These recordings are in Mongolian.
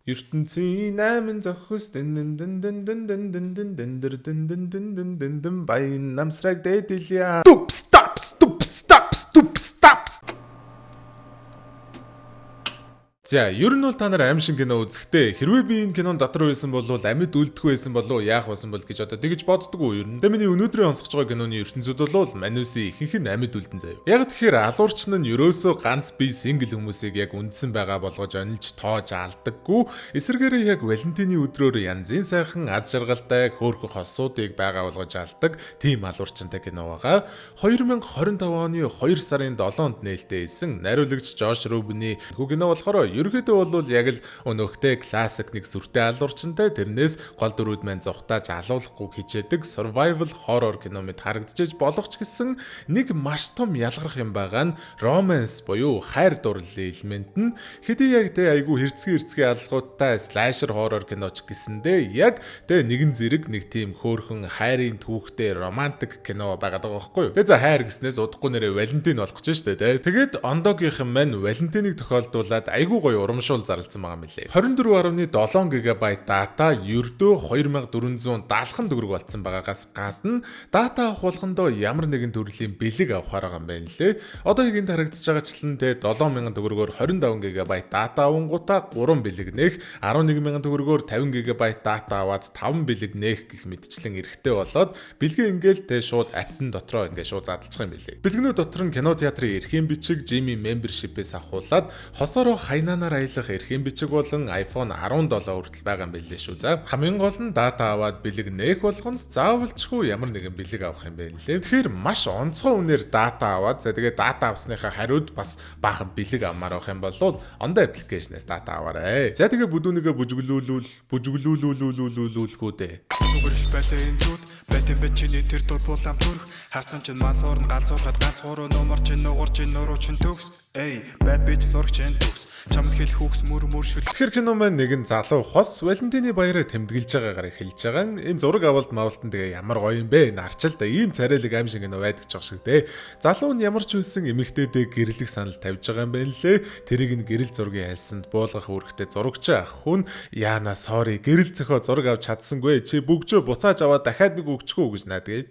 ертөнцийн 8 зохис баян намсраг дэдэлье. Stop. За, ер нь бол та нар аим шиг кино үзэхдээ хэрвээ би энэ кинон дотор байсан бол амьд үлдэхгүй байсан болов яах байсан бол гэж одоо тэгж боддгоо ер нь. Тэгээ миний өнөөдрийн онцгож байгаа киноны ертөнцид бол Мануси ихэнх нь амьд үлдэн заяа. Яг тэгэхээр алуурч нь ерөөсөө ганц бие сингл хүмүүсийг яг үндсэн байгаа болгож онилж тоож алдаггүй. Эсвэргээрээ яг Валентины өдрөөр янзын сайхан аз жаргалтай хөөрхөн хосуудыг байгаа болгож алдаг тийм алуурчтай кино байгаа. 2025 оны 2 сарын 7-нд нээлттэй хэлсэн найруулагч Жош Рубины кино болохоор ерөөдөө бол яг л өнөөхтэй классик нэг сүртэй алуурчтай тэрнээс гол дөрүүд маань зугатааж алуулахгүй хичээдэг survival horror кино мэт харагдчихэж болох ч гэсэн нэг маш том ялгарх юм байгаа нь romance буюу хайр дурлалын элемент нь хэдий яг тэ айгүй хэрцгий алгуудтай slasher horror киноч гэсэндээ яг тэ нэгэн зэрэг нэг тийм хөөрхөн хайрын түүхтэй романтик кино байгаад байгаа байхгүй юу. Тэгээ за хайр гэснээс удахгүй нэрээ Валентин болох ч штэ тэ. Тэгээд Ондогийнхан маань Валентиныг тохиолдуулаад айгүй урамшуул зарлцсан байгаа мөлий. 24.7 ГБ дата ердөө 2470 төгрөг болцсон байгаагаас гадна дата авах болгондоо ямар нэгэн төрлийн бэлэг авахаар байгаа юм байна лээ. Одоо хийнт харагдаж байгаачлан тэ 7000 төгрөгөөр 25 ГБ дата авангуудаа 3 бэлэг нээх, 11000 төгрөгөөр 50 ГБ дата аваад 5 бэлэг нээх гэх мэтчлэн эрэхтэй болоод бэлгээ ингээл тэ шууд апн дотроо ингээ шууд задлчих юм билээ. Бэлгэнүүд дотор нь кино театрын эрхийн бичиг, Jimmy membership-ээс авахуулаад хосороо хайнанаар аялах эрхийн бичиг болон iPhone 17 хүртэл байгаа юм билээ шүү. За хамгийн гол нь дата аваад бэлэг нээх болгонд заавалчгүй ямар нэгэн бэлэг авах юм байна лээ. Тэгэхээр маш онцгой үнээр дата аваад за тэгээд дата авсныхаа хариуд бас баахан бэлэг авмаар авах юм бол ондоо аппликейшнээс дата аваарай. За тэгээд бүдүүнийгээ бүжиглүүлүүлүүлүүлүүлүүлүүлүүлхүү дээ. Зүгэрш байлаа энэ зүуд байтэн бачины тэр дур булам төрх харсан чинь масуурн галзуурхад ганц гурав номер чинь нугур чинь нуруу чинь төгс эй бад бич зурх чинь төгс чамд хэл хүүхс мөр шүл. Тэгэхээр кино маань нэгэн залуу хос Валентины баяраа тэмдэглэж байгаагаар эхэлж байгаа. Энэ зураг авалт мавалтан тэгээ ямар гоё юм бэ? Нарчил да ийм царайлаг аим шиг кино байдаг ч баг шиг дээ. Залуу нь ямар ч үсэн эмэгтэйдээ гэрлэх санал тавьж байгаа юм байна лээ. Тэрийг нь гэрэл зургийн альсанд буулгах үүрэгтэй зурагч ах хүн яана sorry гэрэл зөхөө зураг авч чадсангүй чи бүгжөө буцааж аваад дахиад нэг өгчихөө гэж наадаг.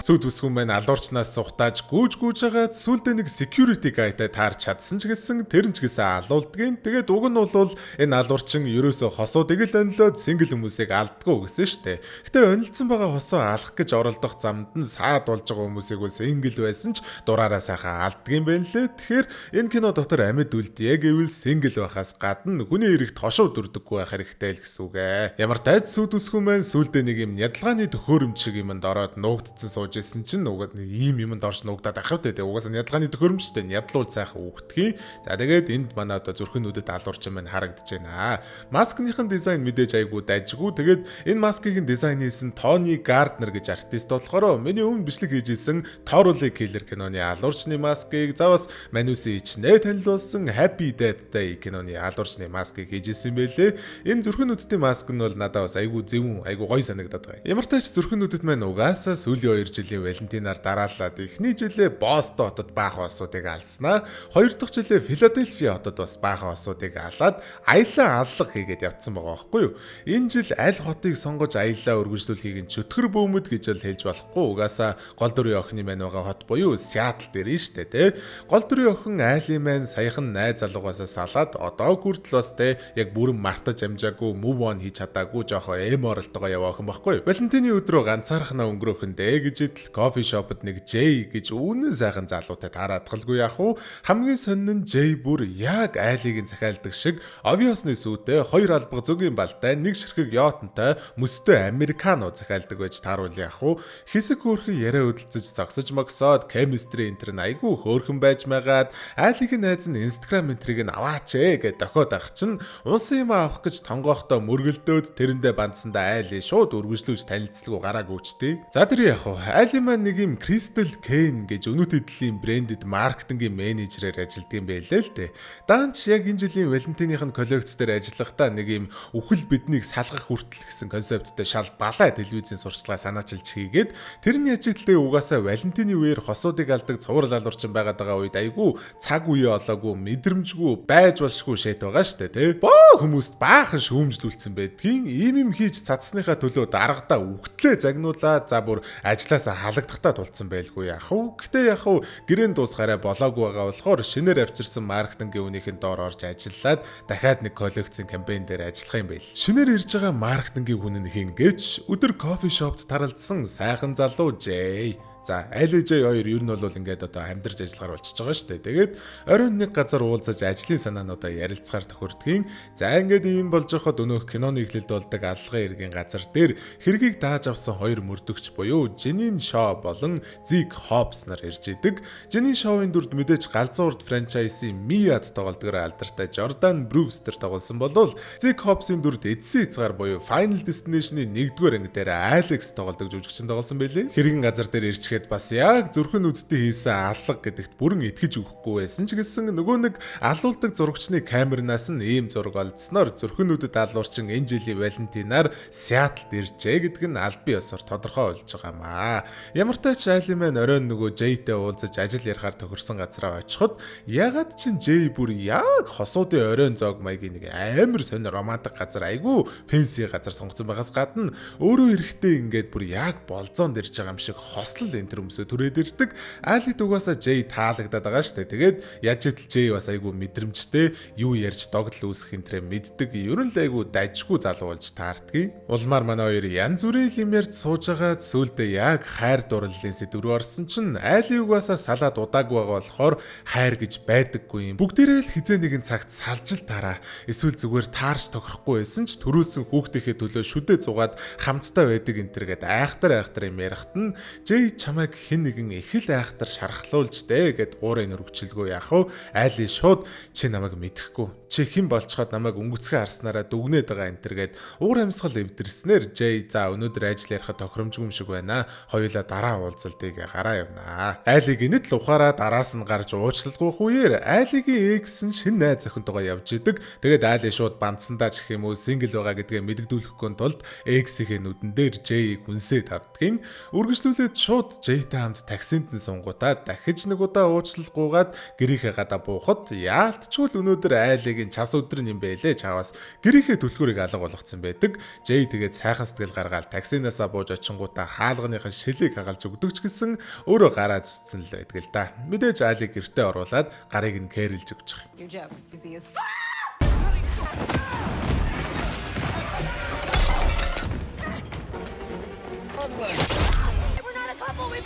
Сүд үсгүн маань алуурчнаас цухтааж гүүж хагаад сүлдээ нэг security guy-тай таарч чадсан ч гэсэн тэр нь ч гэсэн алуулдгийн. Тэгээд уг нь бол энэ алуурчин ерөөсөө хосуудыг л онилоод single хүмүүсийг алддаггүй гэсэн штэ. Гэтэ онилцсан байгаа хосоо алах гэж оролдох замд нь саад болж байгаа хүмүүсийг бол single байсан ч дураараа сайхан алддгийн байна лээ. Тэгэхээр энэ кино дотор амьд үлдээ гэвэл single байхаас гадна хүний эрэгт хошуу дүрдэггүй байх хэрэгтэй л гэсэн үг ээ. Ямар тайд сүд үсгүн маань сүлдээ нэг юм ядалгааны төхөөрөмж шиг юмд ороод нуугдсан сууж гэсэн чинь угаад нэг ийм юмд орж нуугдаад ахав те. Угаасаа ядалгааны төхөөрөмжтэй ядлуул сайхан үгтгий. За тэгээд энд манай одоо зүрхнүүдэд алуурчин маань харагдаж байна. Маскныхын дизайн мэдээж айгуу дайжгүй. Тэгээд энэ маскын дизайн хийсэн Тони Гарднер гэж артист болохоор миний өмнө бичлэг хийжсэн Totally Killer киноны алуурчны маскыг завас Мануси ичнээ танил болсон Happy Death Day киноны алуурчны маскыг хийжсэн байлээ. Энэ зүрхнүүдийн маск нь бол надад бас айгуу зөвүүн айгуу гоё санагдаад байгаа. Ямар ч тач зүрхнүүдэд маань угаасаа сүүлийн 2 жилийн Валентинаар дараалаад эхний жилээ Бостон хотод баахан осуудыг алснаа. 2 дахь жилээ Филадельфи хотод бас баахан осуудыг алаад аялаа аллах хийгээд явцсан байгаа байхгүй юу. Энэ жил аль хотыг сонгож аялаа үргэлжлүүлэхийг нь чөтгөр бөөмөд гэж л хэлж болохгүй. Угаасаа гол дүрийн охины маань байгаа хот буюу Сиэтл дээр нь штэ тэ. Гол дүрийн охин Айли маань саяхан найз залуугаасаа салаад одоо хүртэл бас тэ яг бүрэн мартаж амжаагүй move on хийж чадаагүй жоохоо эморолтойгоо яваа охин байхгүй юу. Валентины өдрөө ганцаархнаа өнгөрөөхөндөө гэж кофе шопод нэг Жей гэж үүнэн сайхан залуутай таараадгалгүй яах вэ? Хамгийн сонин нь Жей бүр яг Айлыг захиалдаг шиг Obvious-ны сүйтэй хоёр албаг зөгийн балтай нэг ширхэг яотонтой мөстэй американо захиалдаг байж тааруул яах вэ? Хэсэг хөөрхөн яриа хөдөлцөж зогсож могсоод chemistry энтер айгүй хөөрхөн байж магаад Айлыг найз нь Instagram энтрийг нь аваач гэд дохиод ах чинь унсан юм авах гэж тонгоохтой мөргөлдөөд тэрэндээ бандсандаа Айли шууд үргэлжлүүлж танилцлгүй гараагүй ч тий. За тэр яах вэ? Али маань нэг юм Crystal Kane гэж өнөөдөр эдлийн брендэд маркетингийн менежерээр ажилладаг юм байлээ л дээ. Даанч яг энэ жилийн Валентиныхын коллекц дээр ажиллахдаа нэг юм үхэл биднийг салгах хүртэл гэсэн концепттэй шал балай телевизийн сурчлага санаачилж хийгээд тэрний ажилтны угаасаа Валентины үеэр хосуудыг алдаг цуврал алуурчин байгаад байгаа үед айгүй цаг үе олоогүй мэдрэмжгүй байж болшгүй шийт байгаа штэ тий. Боо хүмүүст баахан шүүмжлүүлсэн байдгийн ийм хийж цацсныхаа төлөө дарагдаа үхтлээ загнуулаад за бүр ажлаасаа халагдахтаа тулцсан байлгүй яах вэ? Гэтэ яах вэ? Гэрэн дуусгараа болоогүй байгаа болохоор шинээр авчирсан маркетингийн үнийхэн доор орж ажиллаад дахиад нэг коллекцийн кампайн дээр ажиллах юм байл. Шинээр ирж байгаа маркетингийн хүн нь хингээч өдөр кофе шопт таралдсан сайхан залуу Жэй. За LJ 2 ер нь бол ингээд одоо хамдарч ажиллагаар болчихж байгаа шүү дээ. Тэгээд оройн нэг газар уулзаж ажлын санаануудаа ярилцахаар тохирдгийн. За ингээд ийм болж байхад өнөөх киноны эхлэлд болдог аллагын иргэн газар дээр хэргийг дааж авсан хоёр мөрдөгч буюу Janine Shaw болон Zig Hobbs нар ирж идэг. Janine Shaw-ын дүрд мэдээж галзуу урд франчайзын Mia-д тоглодгоор алдартай Jordan Brewster тоглосон болвол Zig Hobbs-ын дүрд эдсэн хязгаар буюу Final Destination-ийн 1-р анги дээр Alex тоглодог жүжигчин тоглосон байлээ. Хэргийн газар дээр ирж бас яг зүрхэн үдтэй хийсэн аллаг гэдэгт бүрэн итгэж өгөхгүй байсан ч гэсэн нөгөө нэг алуулдаг зурагчны камернаас нь ийм зураг олдсноор зүрхэн үдэд алуурчин энэ жилийн Валентинаар Сиэтлд иржээ гэдэг нь аль бие ёсоор тодорхой болж байгаа маа. Ямар ч тач Али маань оройн нөгөө Жэйтэй уулзаж ажил ярихаар тохирсон газараа очиход ягаад чин Жэй бүр яг хосуудын оройн зоог маягийн нэг амар сонир романтик газар айгүй фэнси газар сонгоцсон байгаас гадна өөрөө эрэхтэй ингээд бүр яг болзоонд ирж байгаа юм шиг хослол тэр өмсө түрээд ирдэг. Алид угаасаа Жэй таалагдаад байгаа шүү дээ. Тэгээд яаж идэл Жэй бас айгүй мэдрэмжтэй юу ярьж догдол үүсэх энтрээ мэддэг. Ер нь л айгүй дажгүй залуу болж таардгийг. Улмаар манай хоёр янз бүрийн юм ярьж сууж байгаа сүүлдээ яг хайр дурлалын сэдв рүү орсон чинь Али угаасаа салаад удаагүй байгаа болохоор хайр гэж байдаггүй юм. Бүгдээрээ л хизээ нэгэн цагт салжил тараа. Эсвэл зүгээр таарч тохирохгүй байсан ч төрүүлсэн хүүхдийнхээ төлөө шүдэ зугаад хамтдаа байдаг энтергээд айхтар юм ярихт нь Жэй чамайг хэн нэгэн их л айхтар шархлуулж дээ гэд уурын өргөчлгөө яах вэ? Али шууд чи намайг мэдэхгүй. Чи хэн болцоход намайг өнгөцгөө харснараа дүгнээд байгаа энтергээд уур амьсгал эвдэрснээр Жэй за өнөөдөр ажил ярихад тохиромжгүй юм шиг байна. Хоёулаа дараа уулзалтыг гараа явнаа. Алиг инэт л ухаараа дараас нь гарч уучлалгүйх үеэр Алигийн экс нь шинэ найз охинтойгоо явж идэг. Тэгээд Али шууд бандсандаа ч гэх юм уу сингл байгаа гэдгээ мэддэгдүүлэхгүй тулд эксийнхээ нүдэн дээр Жэйг хүнсээ тавдгийн. Үргэлжлүүлээд шууд Жэйтэй хамт таксинд нь сунгуудаа дахиж нэг удаа уучлалгүйгээд гэрийнхээ гадаа буухад яалтчгүй л өнөөдөр Алигийн час өдөр юм байлээ чаваас гэрийнхээ түлхүүрийг алга болгоцсон байдаг. Жэй тэгээд сайхан сэтгэл гаргаад таксинаасаа бууж очингуудаа хаалганыхаа шилийг хагалж өгдөг ч гэсэн өөрөө гараа зүсцэн л байдаг л да. Мэдээж Али гэртээ оруулаад гарыг нь кэрлж өгч байгаа.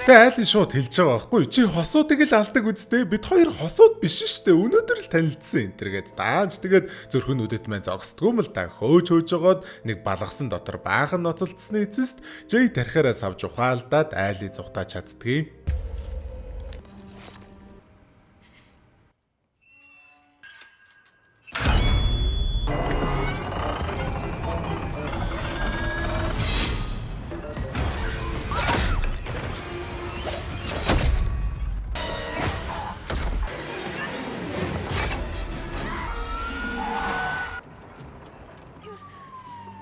Тэгээ Али шууд хэлж байгаа байхгүй чи хосуудыг л алдаг үсттэй бид хоёр хосууд биш штэ өнөөдөр л танилцсан энтергээд дааж тэгээд зүрхнүүдэт маань зогсдгүй юм л да хөөж жогоод нэг балгасан дотор баахан ноцолцсны эцэст Жэй тархиараа савж ухаалдаад Али зүхтаа чаддгийг.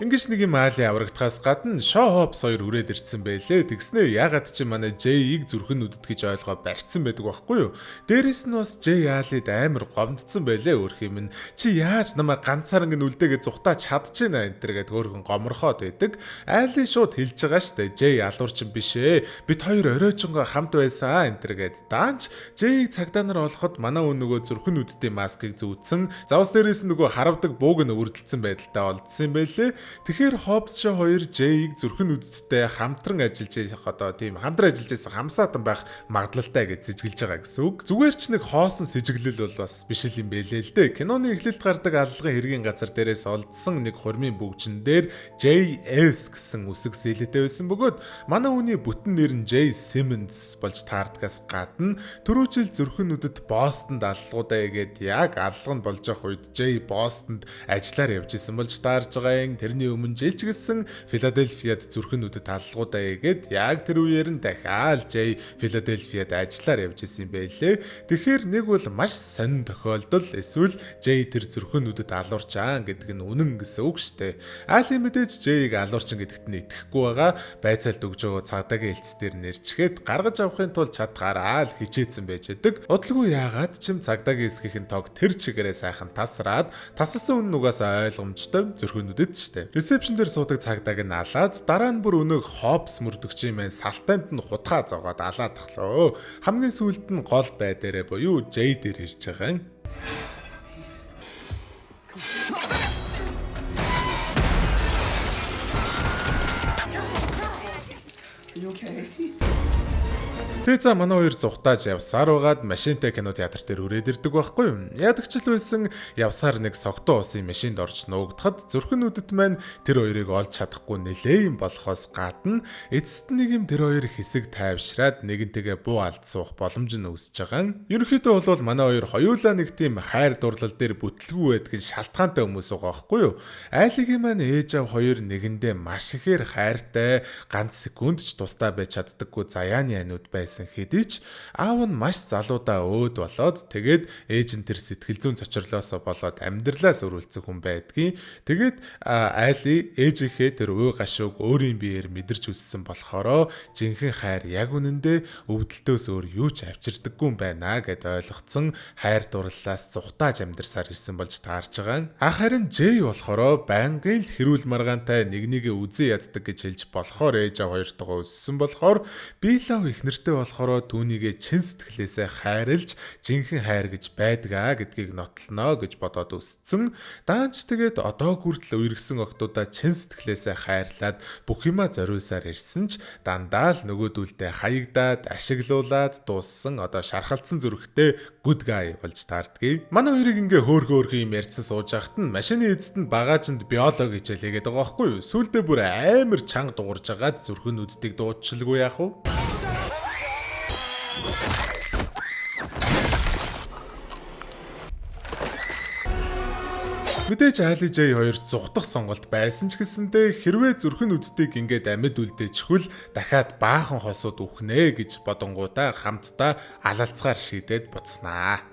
Ингиж нэг юм Али аврагдахаас гадна Shaw Hobbs хоёр үрээд ирсэн байлээ. Тэгснээ ягаад чи манай Jay-ийг зүрхэн үдэт гэж ойлгоо барьцсан байдаг байхгүй юу? Дээрэс нь бас Jay Алид амар гомдсон байлээ өөрх юм. Чи яаж намайг ганцаараа ингэ үлдээгээ зүхтаа чадчихна энэ төр гэд өөрхөн гоморхоод байдаг. Али шууд хэлж байгаа штэ. Jay алуурчин биш ээ. Бид хоёр оройчонго хамт байсан энэ төр гэд. Даанч Jay-ийг цагдаа нар олоход манай нөгөө зүрхэн үдтийн маскыг зүүцсэн. Завс дээрээс нөгөө харавдаг бууг нь өрдөлдсөн байдалтай олдсон юм байлээ. Тэгэхээр Hobbs Shaw хоёр Jay-ийг зүрхэн үдттэй хамтран ажиллаж одоо тийм хамтран ажиллаж байсан хамсаатан байх магадлалтай гэж сэжиглэж байгаа гэсэн үг. Зүгээр ч нэг хоосон сэжиглэл бол бас биш юм байлээ л дээ. Киноны эхлэлд гардаг аллагын хэргийн газар дээрээс олдсон нэг хормын бөгжин дээр JS гэсэн үсэг сэлэтэй байсан бөгөөд манай хүний бүтэн нэр нь Jay Simmons болж таардгаас гадна түрүү жил зүрхэн үдэд Бостонд аллагуудаа игээд яг аллага нь болж явах үед Jay Бостонд ажиллаар явж исэн болж таарж байгаа юм. Тэрний саяны өмнө жилч гисэн Филадельфиад зүрхнүүдэд аллгуудаа ийгээд яг тэр үеэр нь дахиад Жэй Филадельфиад ажиллаар явж исэн юм байлээ. Тэгэхээр нэг бол маш сонин тохиолдол эсвэл Жэй тэр зүрхнүүдэд алуурчаан гэдэг нь үнэн гэсэн үг штэ. Айлын мэдээж Жэйг алуурчин гэдэгт нь итгэхгүй байгаа. Байцаалд өгж байгаа цагдаагийн хэлц дээр нэрчгээд гаргаж авахын тулд чадгаараа л хичээсэн байж байдаг. Удалгүй яагаад чим цагдаагийн эсгийнхэн тоог тэр чигээрээ сайхан тасраад тасалсан үнэн угаасаа ойлгомжтой зүрхнүүдэд штэ. Ресепшн дээр суудаг цагдааг нь алаад дараа нь бүр өнөг хопс мөрдөгчийн мэн салтанд нь хутгаа зогоод алаад тахлоо. Хамгийн сүүлд нь гол бай дээрээ буюу Жэй дээр ирж байгаа юм. Тэгээ за манай хоёр зүхтааж явсаар байгаад машинтай кино театр дээр үрээд ирдэг байхгүй юу? Ядагчл байсан явсаар нэг согтуу усын машинд орж нуугдахад зүрхнүүдэд маань тэр хоёрыг олж чадахгүй нэлээ юм болохоос гадна эцэст нэг юм тэр хоёр хэсэг тайвшраад нэгэнтэйгээ буу алд суух боломж нь үүсэж байгаа юм. Ерөнхийдөө бол манай хоёр хоёулаа нэг тийм хайр дурлал дээр бүтлгүй байдгийн шалтгаантай хүмүүс байгаа байхгүй юу? Айлгийн маань ээж аав хоёр нэгэндээ маш ихээр хайртай, ганц секунд ч тусдаа байж чаддаггүй заяаны анууд байсан хэдий ч аав нь маш залуудаа өөд болоод тэгээд ээж нь тэр сэтгэл зүйн цочрлоосоо болоод амьдралаас өрүүлсэн хүн байдгийн. Тэгээд Айли ээжийнхээ тэр уу гашууг өөрийн биеэр мэдэрч үссэн болохоро жинхэнэ хайр яг үнэндээ өвдөлтөөс өөр юу ч авчирдаггүй юм байна гэд ойлгоцсон хайр дурлалаас зүхтааж амьдрсаар ирсэн болж таарч байгаа. Харин Жэй болохоро байнгын л хэрүүл маргаантай нэгнийгээ үзэн яддаг гэж хэлж болохоор ээж аав хоёртойгоо өссөн болохоор би лав их нэртэй болохоор түүнийгээ чин сэтгэлээсээ хайрлж жинхэнэ хайр гэж байдгаа гэдгийг нотлоно гэж бодоод өссөн. Даанч тэгээд одоо хүртэл үерхсэн октоудаа чин сэтгэлээсээ хайрлаад бүх юмаа зориулсаар ирсэн ч дандаа л нөгөөдүүлдэ хаягдаад ашиглуулад дууссан одоо шархалцсан зүрхтэй good guy болж таардгийг. Манай хоёрыг ингээ хөөхөөрхөн юм ярьсан сууж байхад нь машины эзэд нь багаажинд биологи хичээлээгээд байгаа байхгүй юу? Сүүлдээ бүр амар чанга дуурж агаад зүрхнүүдийг дуудчихлгүй яах вэ? Мэдээж Айли Жэй хоёр зүхтах сонголт байсан ч гэсэндээ хэрвээ зүрхнүүдийг ингээд амьд үлдээчихвэл дахиад баахан хосууд үхнэ гэж бодонгуудаа хамтдаа алалцгаар шийдээд буцснаа.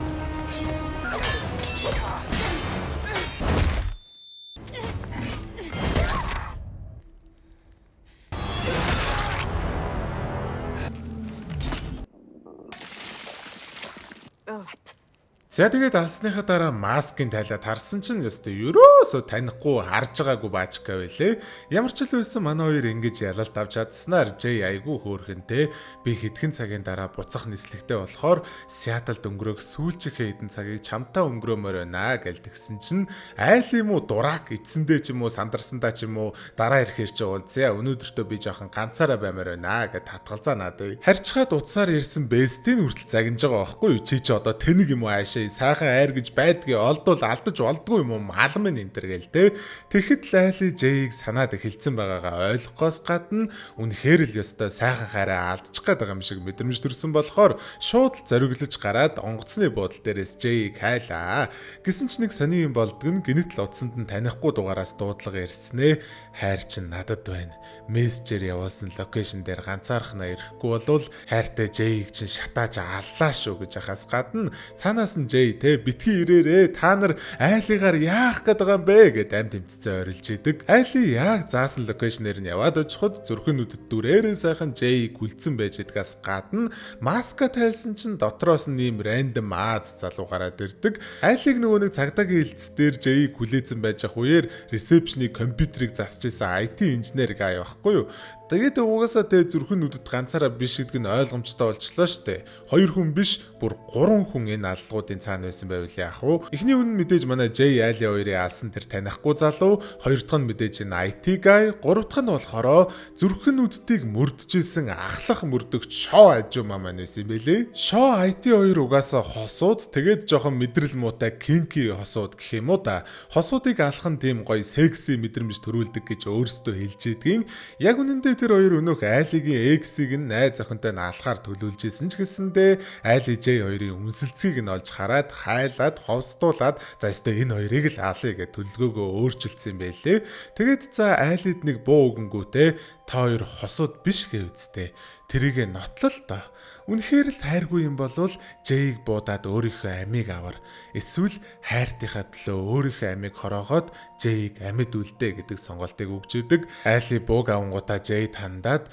За тэгээд алсныхаа дараа маскын тайлаад харсан чинь ёстой ерөөсөө танихгүй харж байгаагүй баачка байлээ. Ямар ч л байсан манай хоёр ингэж ялалт авч чадсанаар Жэй айгүй хөөрхөнтэй би хэдхэн цагийн дараа буцах нислэгтэй болохоор Сиэтлд өнгөрөх сүүлчийнхээ хэдэн цагийг чамтаа өнгөрөөмөр байна гэлтгсэн чинь айл юм уу дурак эцсэндээ ч юм уу сандарсандаа ч юм уу дараа ирэхээр чи уулзъя өнөөдөртөө би жоохон ганцаараа баймаар байна гэд татгалзаа надад. Харьцаад утсаар ирсэн бэстийн хүртэл загинж байгаа байхгүй юу? Чи одоо тэнэг юм уу аашаа сайхан айр гэж байдгийг олдвол алдаж болдгүй юм уу малам энэ төр гээл те. Тэгэхэд л Айли Жэйг санаад эхэлсэн байгаагаа ойлгохоос гадна үнэхээр л ёстой сайхан хайраа алдчих гээд байгаа юм шиг мэдрэмж төрсөн болохоор шууд зориглож гараад онгоцны буудлын дээрээс Жэйг хайлаа. Гэсэн ч нэг сони юм болдг нь гинэт л утсанд нь танихгүй дугаараас дуудлага ирснэ. Хайр чинь надад байна. Мессежээр явуулсан локейшн дээр ганцаархнаа ирэхгүй болвол хайртай Жэйг чинь шатааж аллаа шүү гэж ахаас гадна цаанаас нь Жэй те битгий ирээрээ та нар Айлигаар яах гээд байгаа юм бэ гэд амт тэмцсэн ойрлж идэг. Айли яг заасан локейшнээр нь яваад очиход зүрхнүүдэд дүрээрээ сайхан Жэйг хүлцэн байж идгээс гадна маска тайлсан чинь дотроос нь ийм рандом Аз залуу гараад ирдэг. Айлиг нөгөө нэг цагдаагийн хэлц дээр Жэйг хүлээсэн байж ах үеэр ресепшны компьютерийг засч исэн IT инженер гай байхгүй юу? Тэгээд угаасаа тэ зүрхнүүдэд ганцаараа биш гэдг нь ойлгомжтой болчлоо штэ. 2 хүн биш, бүр 3 хүн энэ аллгуудын цаана байсан байвал яах вэ? Эхний хүн нь мэдээж манай Жэй Айли хоёрын алсан тэр танихгүй залуу, хоёр дахь нь мэдээж энэ IT guy, гурав дахь нь болохоро зүрхнүүдийг мөрдөжсэн ахлах мөрдөгч Шоо Ажума маань байсан юм бэлээ. Шоо IT хоёр угаасаа хосууд, тэгээд жоохон мэдрэл муутай кинки хосууд гэх юм уу да. Хосуудыг алах нь тийм гоё секси мэдрэмж төрүүлдэг гэж өөрсдөө хэлж идэгин. Яг үнэндээ Гэхдээ тэр хоёр өнөөх Айлигийн X-ийг нь найз охинтой нь алахаар төлөвлөж исэн ч гэсэндээ Айли J2-ын үнсэлцгийг нь олж хараад хайлаад ховстуулаад за өстой энэ хоёрыг л алъя гэж төлөвлөгөөгөө өөрчилсөн юм байлээ. Тэгээд за Айлид нэг буу өгөнгүүтээ та хоёр хосууд биш гээ үсттэй. Тэрийг нотлол тоо. Үнэхээр л хайргүй юм болвол J-г буудаад өөрийнхөө амийг авар. Эсвэл хайртынхаа төлөө өөрийнхөө амийг хороогоод J-г амьд үлдээ гэдэг сонголтыг өгч өгдөг. Айли бууг авангуудаа J тандаад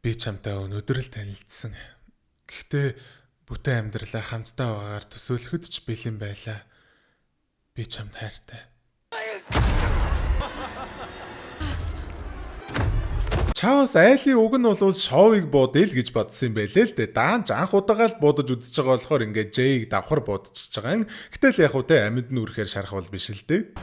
би чамтай өнөөдөр л танилцсан. Гэхдээ бүтэн амьдралаа хамтдаа байгаагаар төсөөлөхөд ч бэлэн байлаа. Би чамд хайртай. Чаавас Айлийн уг нь бол шоуыг буудъя л гэж бодсон юм байлээ л дээ. Даанч анх удаага л буудаж үзэж байгаа болохоор ингээд J-г давхар буудчихж байгаа. Гэтэл яг уу те амьд нь үрхээр шарах бол биш л дээ.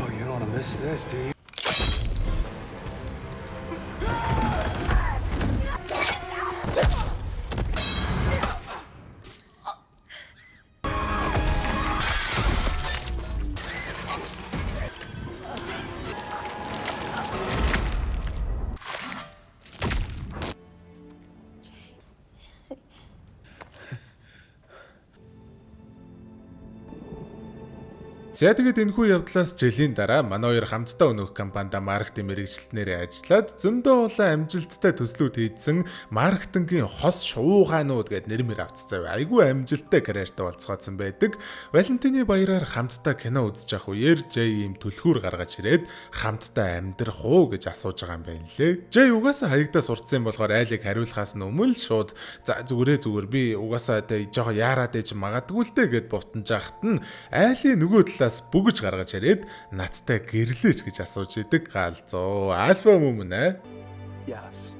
Oh, you don't want to miss this, do you? За тэгээд энэхүү явдлаас жилийн дараа манай хоёр хамтдаа өнөөх компанида маркетинг мэргэжилтнээр ажиллаад зөндөө улаан амжилттай төслүүд хийдсэн маркетингийн хос шуугаанууд гэд нэрмэр авцсан. Айгүй амжилттай карьертай болцгооцсон байдаг. Валентины баяраар хамтдаа кино үзэж явах үеэр J ийм түлхүүр гаргаж ирээд хамтдаа амьдрах уу гэж асууж байгаа юм байна лээ. J угаасаа хаягдаа сурцсан болохоор Айлыг хариулахаас өмнө шууд за зүгээр би угаасаа тэ жоо яарад ээж магадгүй л дээ гэд бутанж яхад нь Айлийн нөгөө бүгэж гаргаж ирээд надтай гэрлээч гэж асууж идэг галзуу. Альфа мөн ээ? Yes.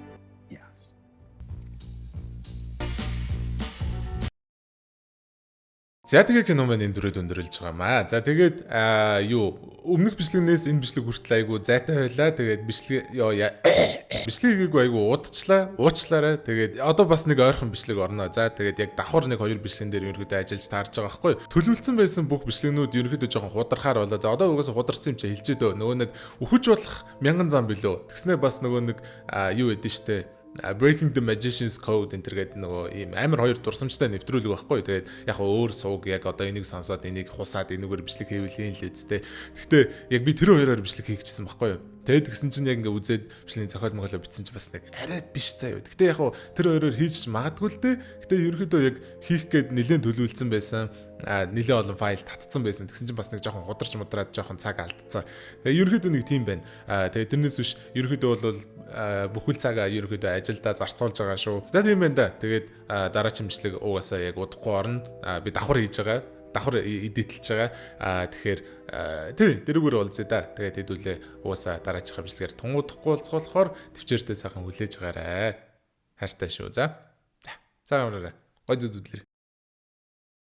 За тэгээ кино маань энэ дөрөд өндөрлж байгаа маа. За тэгээд өмнөх бичлэгнээс энэ бичлэг хүртэл айгу зайтай байлаа. Тэгээд бичлэгийг айгу уучлаарай. Тэгээд одоо бас нэг ойрхон бичлэг орно. За тэгээд яг давхар нэг хоёр бичлэгэн дээр ерөнхийдөө ажиллаж таарж байгаа байхгүй. Төлөвлөсөн байсан бүх бичлэгнүүд ерөнхийдөө жоохон худархаар болоо. За одоо угаасаа хударсан юм чи хэлж дөө. Нөгөө нэг үхэж болох 1000 зам билүү. Тэгснээ бас нөгөө нэг эдэн штэ. Breaking the Magician's Code энтергээд нөгөө ийм амар хоёр дурсамжтай нэвтрүүлэг байхгүй. Тэгээд яг өөр сууг яг одоо энийг сонсоод энийг хусаад энэгээр бичлэг хийвэл юм л үсттэй. Гэхдээ яг би тэр хоёроор бичлэг хийчихсэн байхгүй юу. Тэгээд тэгсэн чинь яг ингээ үзээд бичлэгийн зохиол моголоо бичсэн чинь бас нэг арай биш заа юу. Гэхдээ яг тэр хоёроор хийж магадгүй л дээ. Гэхдээ ерөөдөө яг хийх гээд нэлээд төлөвлөсөн байсан. Нэлээд олон файл татцсан байсан. Тэгсэн чинь бас нэг жоохон хударч мудраад жоохон цаг алдцсан. Тэгээд ерөөдөө нэг тийм байна. Тэгээд тэрнээс биш ерөөдөө бол бүхэл цагаа ерөөдөө ажилдаа зарцуулж байгаа шүү. За тийм байна да. Тэгээд дараагийн бичлэг угаасаа яг удахгүй орно. Би давхар хийж байгаа. Давхар эдитэлж байгаа. Тэгэхээр тэрүүгээр уулзъя да. Тэгээд хэдүүлээ угаасаа дараагийн бичлэгээр тунгуудахгүй уулзахаар төвчээртэй сайхан хүлээж байгаарай. Хайртай шүү. За. Цаагаар гой зүзүүлэр.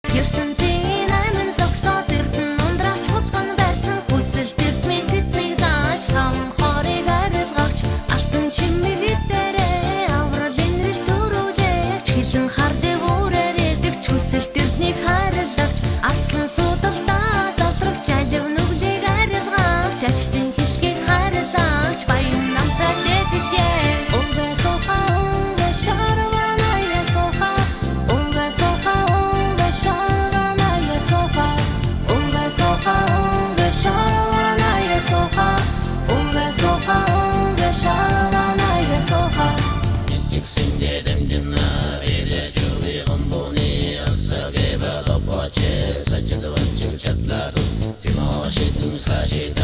ертөнцийн айман зогсоос эрдэн ундраач хулган байрсан хүсэл тэртмийн тэднийг зааж там хорыг арилгаач алтан чимэг дээрээ авралын нэрэл төрүүлээч хилэн хар дэвүүрээр эдэгч хүсэл тэртнийг харилгаач арслан судалдаа дотрогч алив нүглийг арилгаач ачтын хишгийг харилгаач баян намсаа дэдэгчээ өнгөө сууха өнгөө шарвана ясууха өнгөө сууха өнгөө шарвана ясууха өнгөө сууха өнгөө шарвана ясууха өнгөө сууха өнгөө шарвана ясууха Sajid